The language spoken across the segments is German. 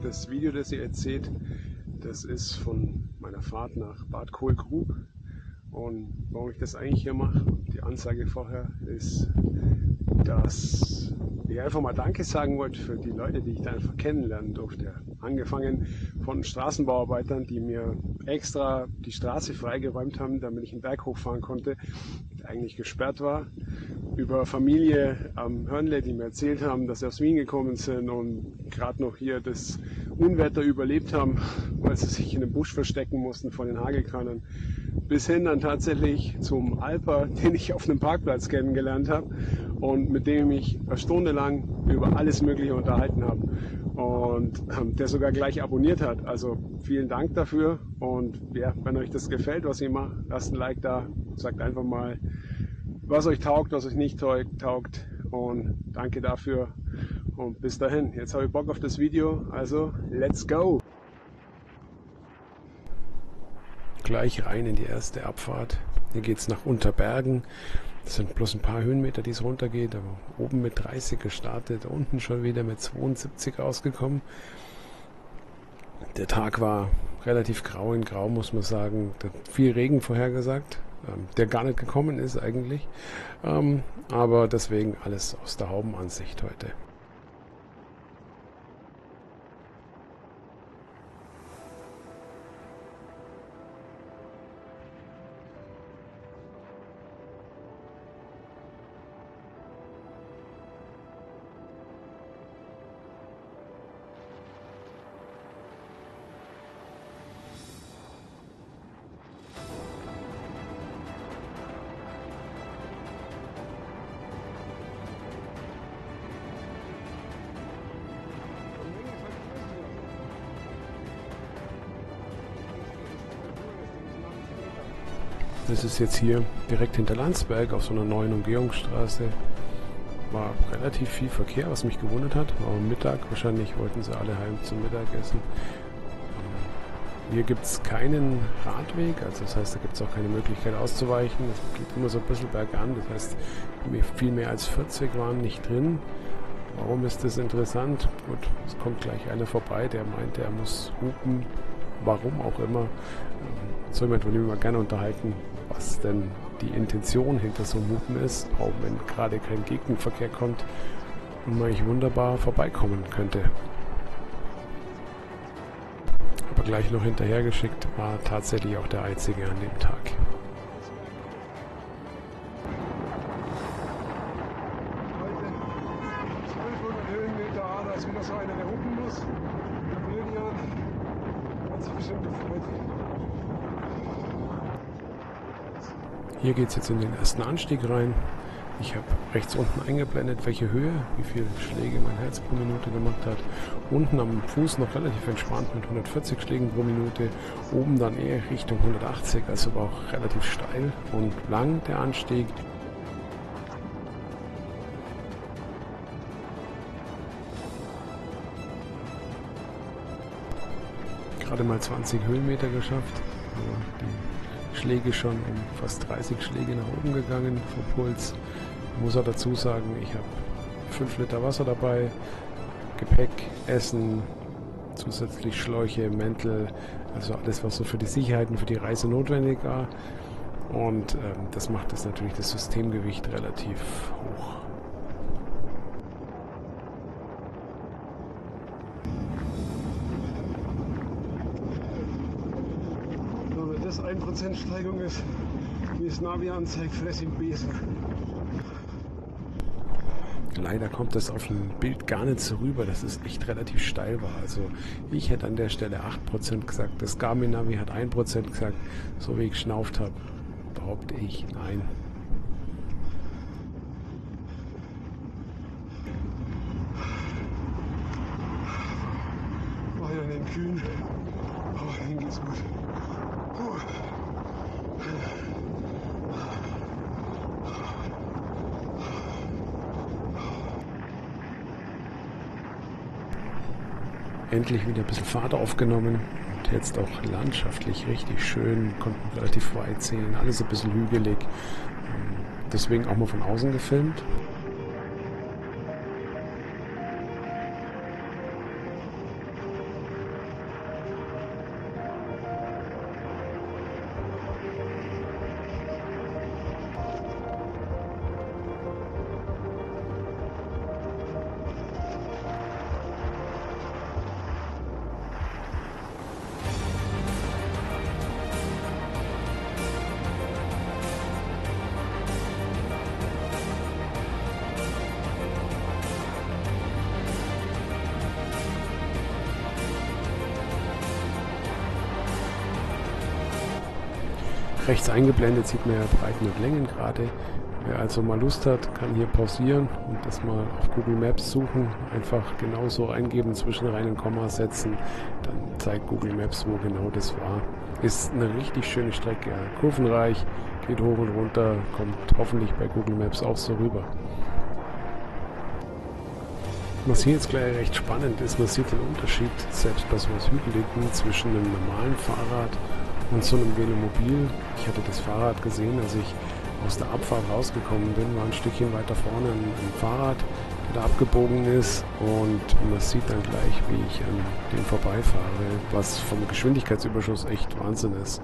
Das Video, das ihr jetzt seht, das ist von meiner Fahrt nach Bad Kohlgrub. Und warum ich das eigentlich hier mache, die Ansage vorher, ist, dass ich einfach mal Danke sagen wollte für die Leute, die ich da einfach kennenlernen durfte. Angefangen von Straßenbauarbeitern, die mir extra die Straße freigeräumt haben, damit ich einen Berg hochfahren konnte, der eigentlich gesperrt war. Über Familie am Hörnle, die mir erzählt haben, dass sie aus Wien gekommen sind und gerade noch hier das Unwetter überlebt haben, weil sie sich in den Busch verstecken mussten vor den Hagelkörnern. Bis hin dann tatsächlich zum Alper, den ich auf einem Parkplatz kennengelernt habe und mit dem ich mich eine Stunde lang über alles Mögliche unterhalten habe und der sogar gleich abonniert hat. Also vielen Dank dafür und ja, wenn euch das gefällt, was ich mache, lasst ein Like da, sagt einfach mal, was euch taugt, was euch nicht taugt und danke dafür und bis dahin. Jetzt habe ich Bock auf das Video, also let's go! Gleich rein in die erste Abfahrt. Hier geht es nach Unterbergen. Das sind bloß ein paar Höhenmeter, die es runtergeht, aber oben mit 30 gestartet, unten schon wieder mit 72 rausgekommen. Der Tag war relativ grau in grau, muss man sagen. Da hat viel Regen vorhergesagt, der gar nicht gekommen ist eigentlich. Aber deswegen alles aus der Haubenansicht heute. Das ist jetzt hier direkt hinter Landsberg auf so einer neuen Umgehungsstraße. War relativ viel Verkehr, was mich gewundert hat. Aber Mittag, wahrscheinlich wollten sie alle heim zum Mittagessen. Hier gibt es keinen Radweg, also das heißt, da gibt es auch keine Möglichkeit auszuweichen. Es geht immer so ein bisschen bergan, das heißt, viel mehr als 40 waren nicht drin. Warum ist das interessant? Gut, es kommt gleich einer vorbei, der meinte, er muss hupen. Warum auch immer. So jemand würde ich mich mal gerne unterhalten, was denn die Intention hinter so einem Hupen ist, auch wenn gerade kein Gegenverkehr kommt und man eigentlich wunderbar vorbeikommen könnte. Aber gleich noch hinterhergeschickt, war tatsächlich auch der einzige an dem Tag. Heute 1200 Höhenmeter, da ist wieder so einer, der hupen muss. Der Billion hat sich bestimmt gefreut. Hier geht es jetzt in den ersten Anstieg rein. Ich habe rechts unten eingeblendet, welche Höhe, wie viele Schläge mein Herz pro Minute gemacht hat. Unten am Fuß noch relativ entspannt mit 140 Schlägen pro Minute. Oben dann eher Richtung 180, also war auch relativ steil und lang der Anstieg. Gerade mal 20 Höhenmeter geschafft. Die Schläge schon um fast 30 Schläge nach oben gegangen vom Puls. Ich muss auch dazu sagen, ich habe 5 Liter Wasser dabei, Gepäck, Essen, zusätzlich Schläuche, Mäntel, also alles, was so für die Sicherheit und für die Reise notwendig war. Und das macht das natürlich das Systemgewicht relativ hoch. Wenn das 1% Steigung ist, wie es Navi anzeigt, fress im Besen. Leider kommt das auf dem Bild gar nicht so rüber, dass es echt relativ steil war. Also ich hätte an der Stelle 8% gesagt, das Garmin Navi hat 1% gesagt, so wie ich geschnauft habe, behaupte ich, nein. Mach ich an den Kühen, aber denen geht's gut. Endlich wieder ein bisschen Fahrt aufgenommen und jetzt auch landschaftlich richtig schön, konnten relativ weit sehen, alles ein bisschen hügelig, deswegen auch mal von außen gefilmt. Rechts eingeblendet sieht man ja Breiten- und Längengrade. Wer also mal Lust hat, kann hier pausieren und das mal auf Google Maps suchen. Einfach genauso eingeben, zwischen Rein- und Komma setzen. Dann zeigt Google Maps, wo genau das war. Ist eine richtig schöne Strecke, kurvenreich, geht hoch und runter, kommt hoffentlich bei Google Maps auch so rüber. Was hier jetzt gleich recht spannend ist, man sieht den Unterschied, selbst bei so etwas Hügeligen, zwischen einem normalen Fahrrad und so einem Velomobil. Ich hatte das Fahrrad gesehen, als ich aus der Abfahrt rausgekommen bin, war ein Stückchen weiter vorne ein Fahrrad, der da abgebogen ist, und man sieht dann gleich, wie ich an dem vorbeifahre, was vom Geschwindigkeitsüberschuss echt Wahnsinn ist.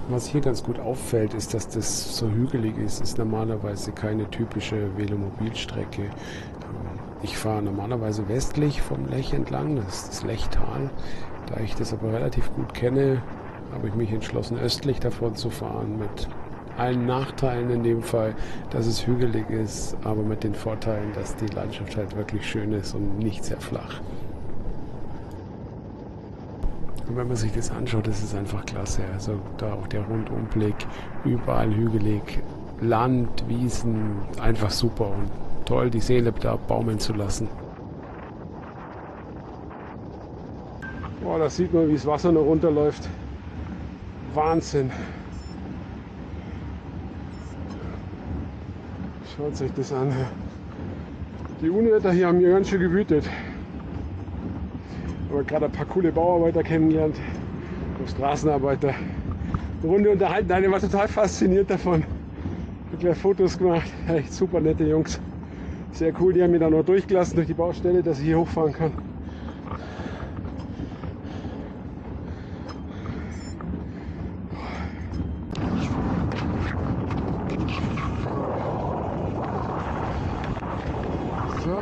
Was hier ganz gut auffällt, ist, dass das so hügelig ist. Ist normalerweise keine typische Velomobilstrecke. Ich fahre normalerweise westlich vom Lech entlang, das ist das Lechtal. Da ich das aber relativ gut kenne, habe ich mich entschlossen, östlich davon zu fahren, mit allen Nachteilen in dem Fall, dass es hügelig ist, aber mit den Vorteilen, dass die Landschaft halt wirklich schön ist und nicht sehr flach. Und wenn man sich das anschaut, das ist einfach klasse. Also da auch der Rundumblick, überall hügelig, Land, Wiesen, einfach super und toll, die Seele da baumeln zu lassen. Boah, da sieht man, wie das Wasser noch runterläuft. Wahnsinn. Schaut euch das an. Die Unwetter hier haben mir ganz schön gewütet. Aber gerade ein paar coole Bauarbeiter kennengelernt, Straßenarbeiter. Eine Runde unterhalten, einer war total fasziniert davon. Ich habe gleich Fotos gemacht, echt super nette Jungs. Sehr cool, die haben mich dann noch durchgelassen durch die Baustelle, dass ich hier hochfahren kann. So.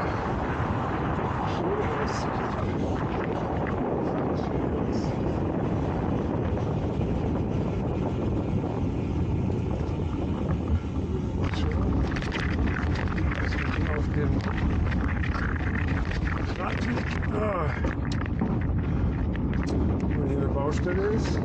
Wenn hier eine Baustelle ist.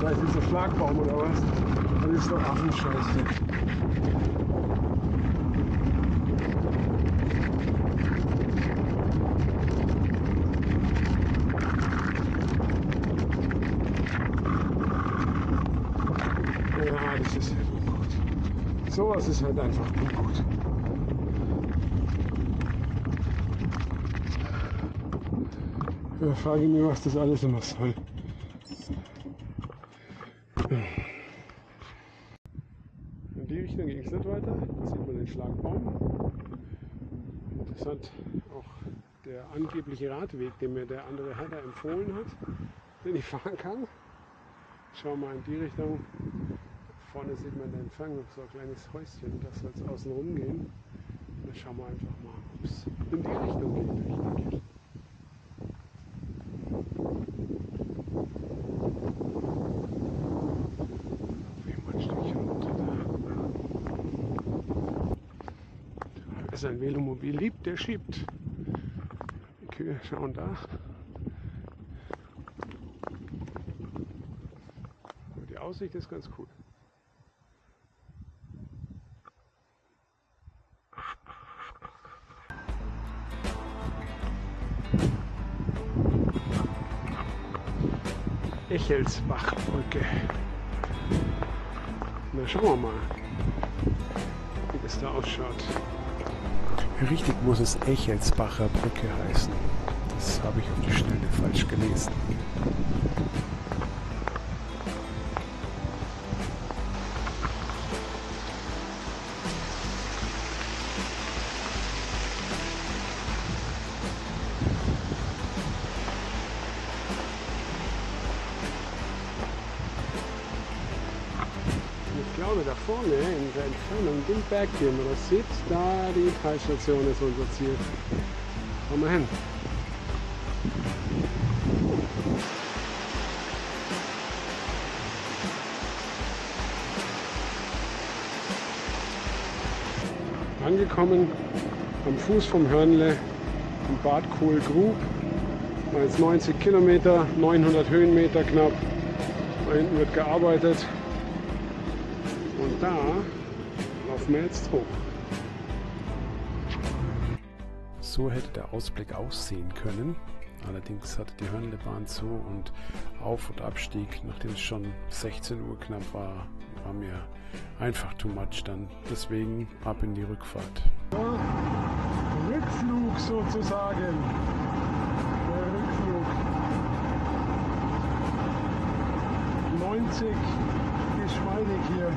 Da ist dieser Schlagbaum oder was? Das ist doch Affenscheiße. Ja, das ist halt ungut. Sowas ist halt einfach ungut. Ja, frage mich, was das alles immer soll. In die Richtung ging es nicht weiter. Da sieht man den Schlagbaum. Interessant auch der angebliche Radweg, den mir der andere Herr empfohlen hat, den ich fahren kann. Schauen wir mal in die Richtung. Vorne sieht man den Empfang, so ein kleines Häuschen, das soll es außen rum gehen. Dann schauen wir einfach mal, ob es in die Richtung geht. Richtig. Wer sein Velomobil liebt, der schiebt. Die Kühe schauen da. Aber die Aussicht ist ganz cool. Echelsbachbrücke. Na, schauen wir mal, wie das da ausschaut. Richtig muss es Echelsbacher Brücke heißen. Das habe ich auf die Schnelle falsch gelesen. Ich glaube, da vorne in der Entfernung, den Berg, den man das sieht, da die Talstation ist unser Ziel. Kommen wir hin. Angekommen am Fuß vom Hörnle in Bad Kohlgrub. Jetzt 90 Kilometer, 900 Höhenmeter knapp. Da hinten wird gearbeitet. Und da laufen wir jetzt hoch. So hätte der Ausblick aussehen können. Allerdings hatte die Hörnlebahn zu und Auf- und Abstieg, nachdem es schon 16 Uhr knapp war, war mir einfach too much dann. Deswegen ab in die Rückfahrt. Rückflug sozusagen. Der Rückflug. 90 geschmeidig hier.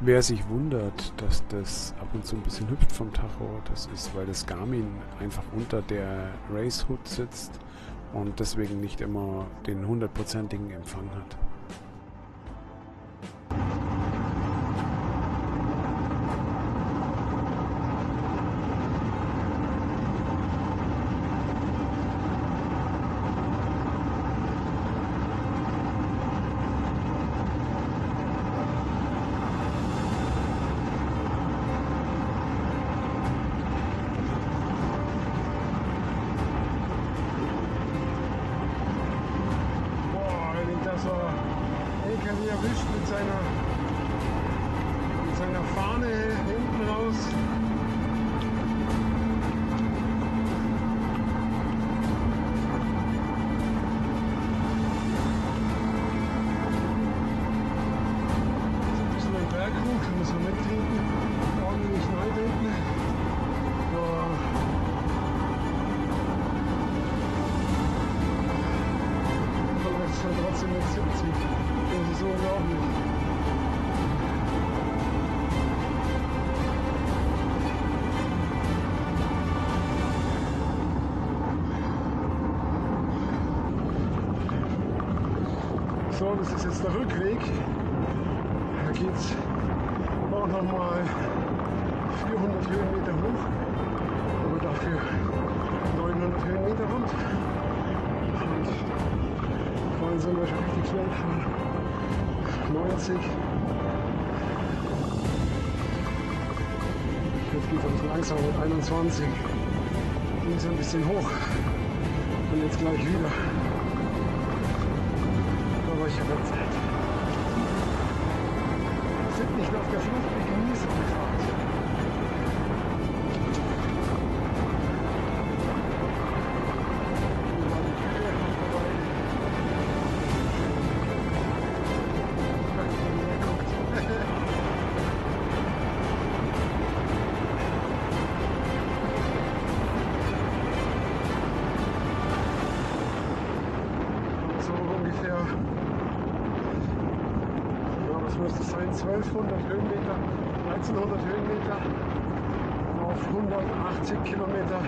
Wer sich wundert, dass das ab und zu ein bisschen hüpft vom Tacho, das ist, weil das Garmin einfach unter der Race Hood sitzt und deswegen nicht immer den 100%igen Empfang hat. LKW erwischt mit seiner Fahne hinten raus. Das ist ein bisschen ein Berg hoch, da müssen wir mittreten. Ordentlich reintreten. Trotzdem mit 70. Das ist so unglaublich. So, das ist jetzt der Rückweg. Da geht es auch nochmal 400 Höhenmeter hoch, aber dafür 900 Höhenmeter rund. Vorhin sind wir schon richtig schnell gefahren. 90. Jetzt geht es ein bisschen langsam mit 21. Ging es ein bisschen hoch. Und jetzt gleich wieder. Aber ich habe Zeit. Wir sind nicht auf der Flucht, wir genießen die Fahrt. Was müsste es sein? 1200 Höhenmeter, 1300 Höhenmeter auf 180 Kilometer.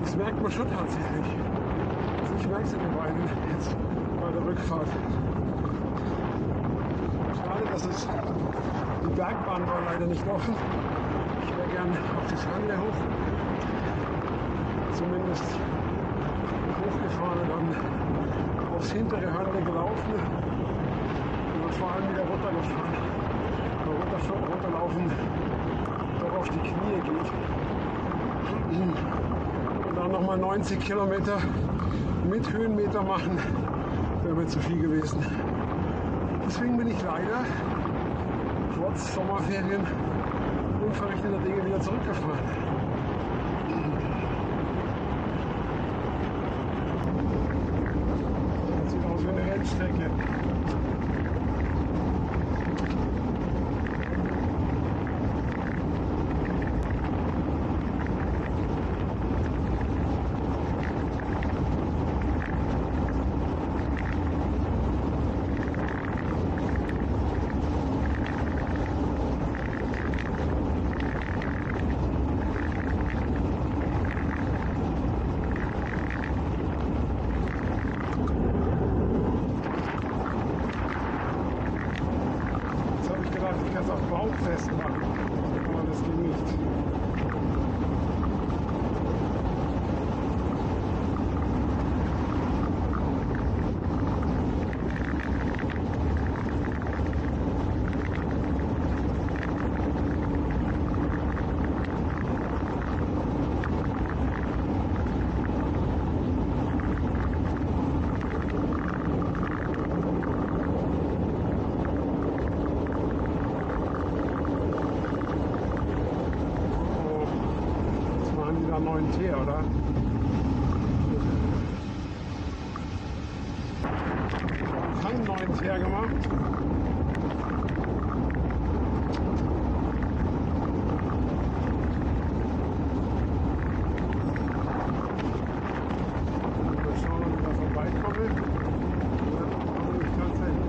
Das merkt man schon tatsächlich. Also ich merke es in den Beinen jetzt bei der Rückfahrt. Schade, dass die Bergbahn war leider nicht offen. Ich wäre gern auf das Hörnle hoch. Zumindest hochgefahren und dann aufs hintere Hörnle gelaufen. Vor allem wieder runtergefahren, runterlaufen, doch auf die Knie geht. Und dann nochmal 90 Kilometer mit Höhenmeter machen, wäre mir zu viel gewesen. Deswegen bin ich leider trotz Sommerferien unverrichteter Dinge wieder zurückgefahren. Das sieht aus wie eine Rennstrecke. festmachen, wenn man das genießt. Wieder einen neuen Tee, oder? Ich habe einen neuen Tee gemacht. Mal schauen, ob ich da vorbeikomme. Ja, aber nicht ganz sicher.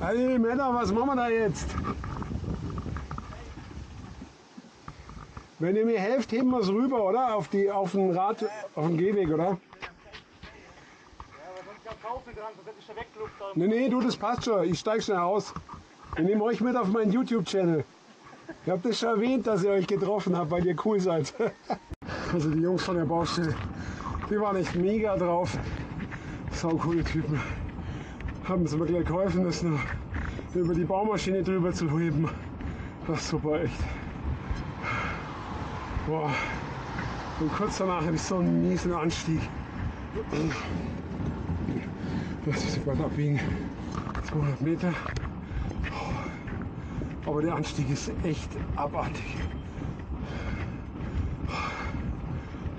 Hey Männer, was machen wir da jetzt? Wenn ihr mir helft, heben wir es rüber, oder? Auf den Rad, auf den Gehweg, oder? Ja, aber sonst ja Taufe dran, sonst hätte ich schon weggeluft. Nee, du, das passt schon. Ich steig schnell aus. Ich nehme euch mit auf meinen YouTube-Channel. Ihr habt das schon erwähnt, dass ihr euch getroffen habt, weil ihr cool seid. Also die Jungs von der Baustelle, die waren echt mega drauf. Sau coole Typen. Haben sie mir gleich geholfen, das noch über die Baumaschine drüber zu heben. Das ist super, echt. Boah. Und kurz danach habe ich so einen miesen Anstieg. Das ist bald abbiegen. 200 Meter. Aber der Anstieg ist echt abartig.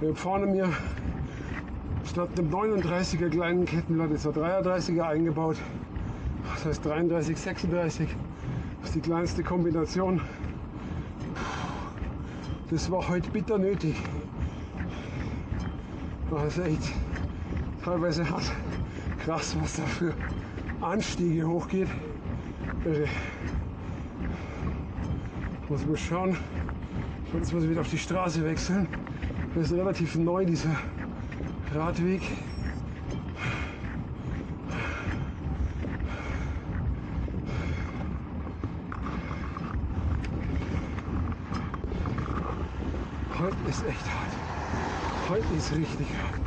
Ich habe vorne mir statt einem 39er kleinen Kettenblatt ist ein 33er eingebaut. Das heißt 33, 36. Das ist die kleinste Kombination. Das war heute bitter nötig. Das ist echt teilweise hart. Krass, was da für Anstiege hochgeht. Muss man schauen. Jetzt muss ich wieder auf die Straße wechseln. Das ist relativ neu, dieser Radweg. Heute ist echt hart. Heute ist richtig hart.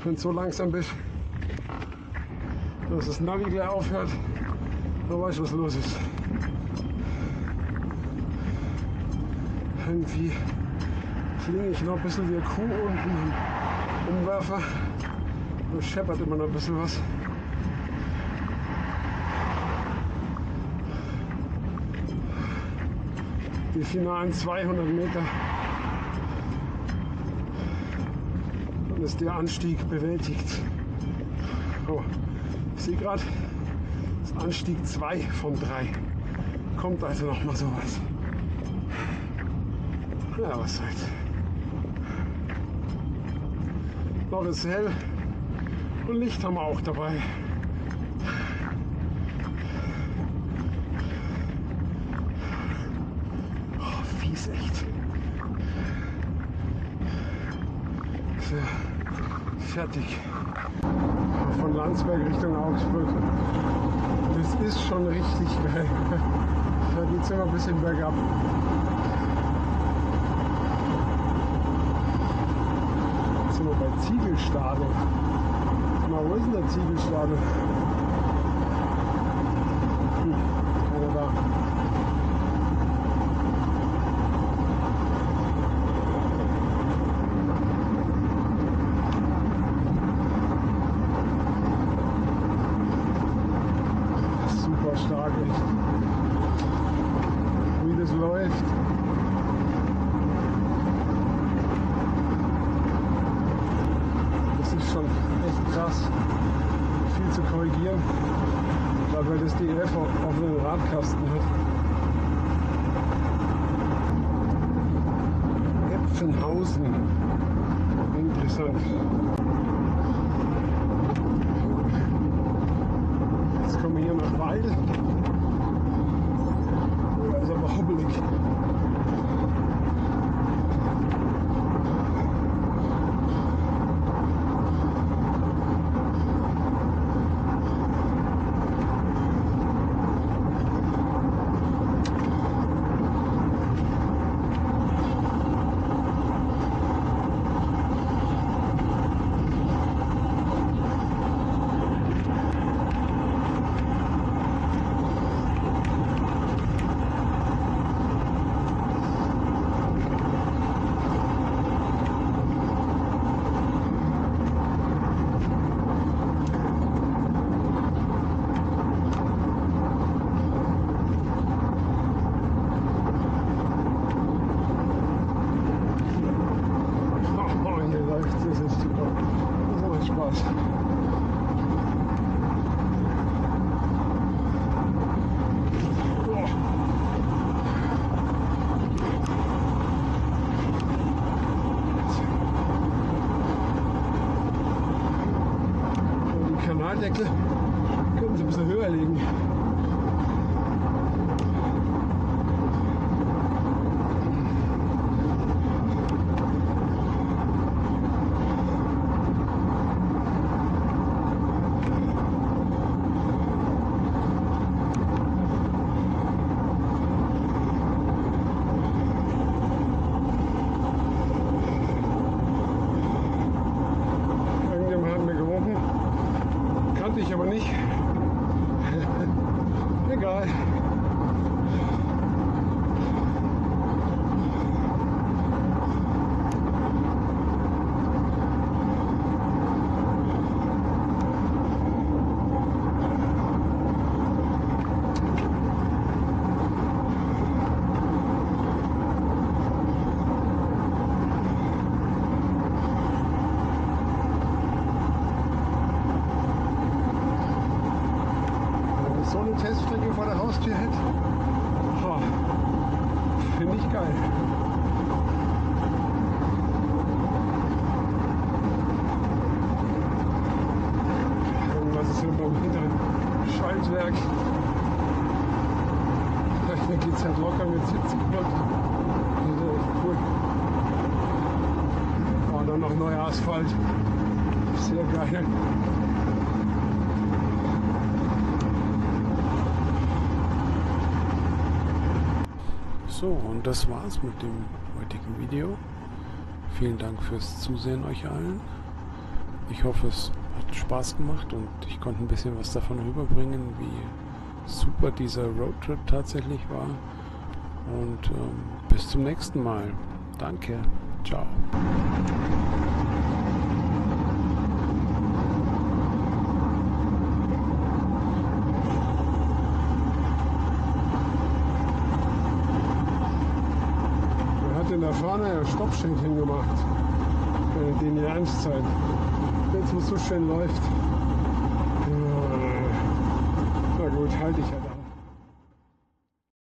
Wenn du so langsam bist, dass das Navi gleich aufhört, dann weißt du, was los ist. Irgendwie fliege ich noch ein bisschen wie eine Kuh unten im Umwerfer. Da scheppert immer noch ein bisschen was. Die finalen 200 Meter. Dann ist der Anstieg bewältigt. Oh, ich sehe gerade, das ist Anstieg 2 von 3. Kommt also noch mal sowas. Ja, was soll's. Noch ist hell und Licht haben wir auch dabei. Oh, fies echt. So, fertig. Von Landsberg Richtung Augsburg. Das ist schon richtig geil. Da geht es immer ein bisschen bergab. Jetzt sind wir bei Ziegelstade. Na, wo ist denn der Ziegelstade? Keiner da. Super stark, echt. Wie das läuft. Das ist schon echt krass. Viel zu korrigieren. Gerade weil das DF auf einen Radkasten hat. Epfenhausen. Interessant. Jetzt kommen wir hier nach Weil. Das ist aber hobbelig. Das ist super. Das macht Spaß. Die Kanaldeckel können Sie ein bisschen höher legen. Kannte ich aber nicht. Egal. So eine Teststrecke vor der Haustür hätte, finde ich geil. Irgendwas ist hier beim hinteren Schaltwerk. Hier geht es halt locker mit 70 Volt. Das ist echt cool. Oh, dann noch neuer Asphalt. Sehr geil. So, und das war's mit dem heutigen Video. Vielen Dank fürs Zusehen euch allen. Ich hoffe, es hat Spaß gemacht und ich konnte ein bisschen was davon rüberbringen, wie super dieser Roadtrip tatsächlich war. Und bis zum nächsten Mal. Danke. Ciao. In der Fahne ein Stoppschild hingemacht. Die Ernstszeit. Jetzt, wo es so schön läuft. Na gut, halte ich halt ab.